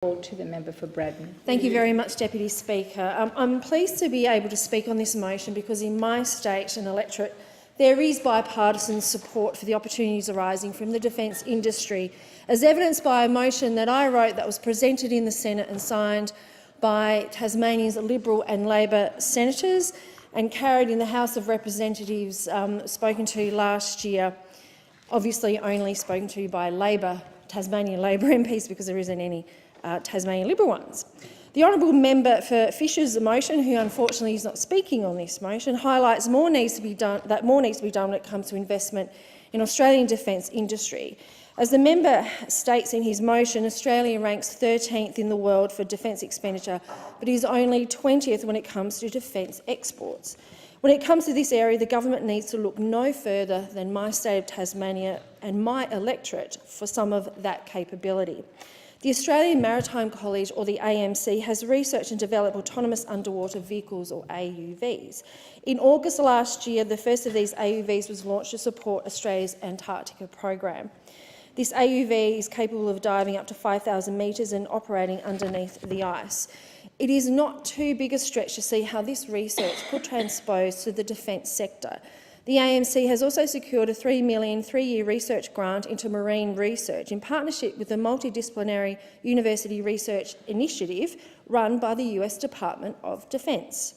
To the member for Braddon. Thank you very much, Deputy Speaker. I'm pleased to be able to speak on this motion because in my state and electorate there is bipartisan support for the opportunities arising from the defence industry, as evidenced by a motion that I wrote that was presented in the Senate and signed by Tasmania's Liberal and Labor senators and carried in the House of Representatives, spoken to last year, obviously only spoken to by Tasmanian Labor MPs because there isn't any Tasmanian Liberal ones. The honourable member for Fisher's motion, who unfortunately is not speaking on this motion, highlights that more needs to be done when it comes to investment in Australian defence industry. As the member states in his motion, Australia ranks 13th in the world for defence expenditure, but is only 20th when it comes to defence exports. When it comes to this area, the government needs to look no further than my state of Tasmania and my electorate for some of that capability. The Australian Maritime College, or the AMC, has researched and developed autonomous underwater vehicles, or AUVs. In August last year, the first of these AUVs was launched to support Australia's Antarctica program. This AUV is capable of diving up to 5,000 metres and operating underneath the ice. It is not too big a stretch to see how this research could transpose to the defence sector. The AMC has also secured a $3 million three-year research grant into marine research in partnership with the multidisciplinary university research initiative run by the US Department of Defence.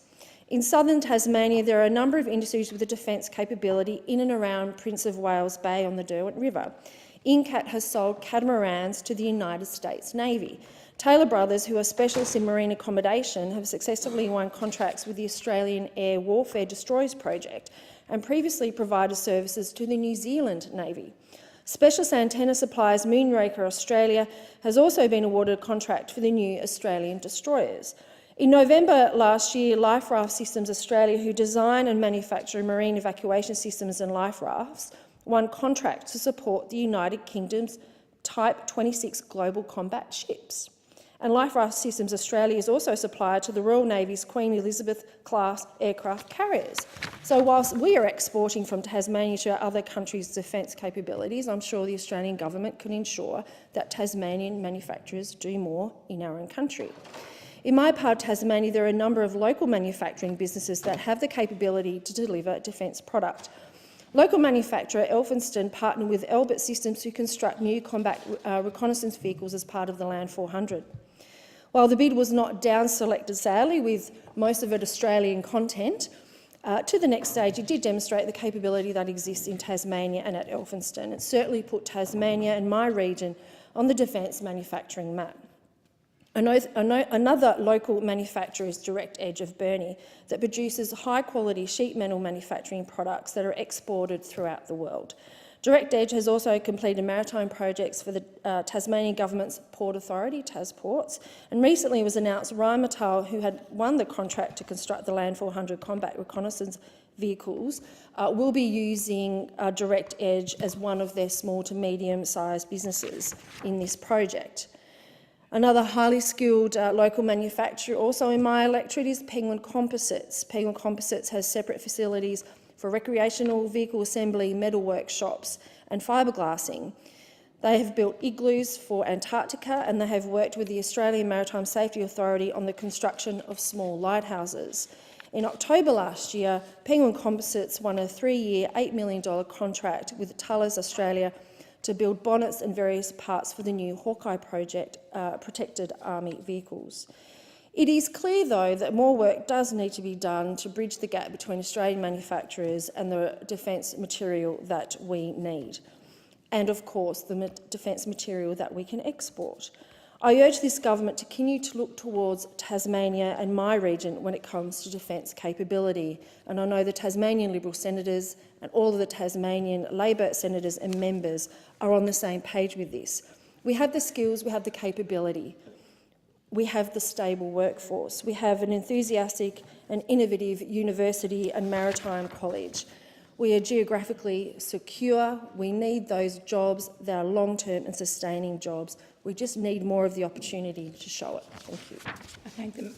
In southern Tasmania, there are a number of industries with a defence capability in and around Prince of Wales Bay on the Derwent River. Incat has sold catamarans to the United States Navy. Taylor Brothers, who are specialists in marine accommodation, have successfully won contracts with the Australian Air Warfare Destroyers project and previously provided services to the New Zealand Navy. Specialist antenna suppliers Moonraker Australia has also been awarded a contract for the new Australian destroyers. In November last year, Life Raft Systems Australia, who design and manufacture marine evacuation systems and life rafts, won contracts to support the United Kingdom's Type 26 global combat ships. And Life Raft Systems Australia is also a supplier to the Royal Navy's Queen Elizabeth-class aircraft carriers. So whilst we are exporting from Tasmania to other countries' defence capabilities, I'm sure the Australian government can ensure that Tasmanian manufacturers do more in our own country. In my part of Tasmania, there are a number of local manufacturing businesses that have the capability to deliver defence product. Local manufacturer Elphinstone partnered with Elbit Systems to construct new combat reconnaissance vehicles as part of the Land 400. While the bid was not down-selected, sadly, with most of it Australian content, to the next stage it did demonstrate the capability that exists in Tasmania and at Elphinstone. It certainly put Tasmania and my region on the defence manufacturing map. Another local manufacturer is Direct Edge of Burnie, that produces high-quality sheet metal manufacturing products that are exported throughout the world. Direct Edge has also completed maritime projects for the Tasmanian Government's Port Authority, TasPorts, and recently it was announced Rheinmetall, who had won the contract to construct the Land 400 combat reconnaissance vehicles, will be using Direct Edge as one of their small to medium-sized businesses in this project. Another highly skilled local manufacturer also in my electorate is Penguin Composites. Penguin Composites has separate facilities for recreational vehicle assembly, metal workshops and fiberglassing. They have built igloos for Antarctica and they have worked with the Australian Maritime Safety Authority on the construction of small lighthouses. In October last year, Penguin Composites won a 3-year $8 million contract with Tullers Australia to build bonnets and various parts for the new Hawkeye project, protected army vehicles. It is clear, though, that more work does need to be done to bridge the gap between Australian manufacturers and the defence material that we need, and, of course, the defence material that we can export. I urge this government to continue to look towards Tasmania and my region when it comes to defence capability, and I know the Tasmanian Liberal senators and all of the Tasmanian Labor senators and members are on the same page with this. We have the skills, we have the capability. We have the stable workforce. We have an enthusiastic and innovative university and maritime college. We are geographically secure. We need those jobs. They are long-term and sustaining jobs. We just need more of the opportunity to show it. Thank you. I thank them.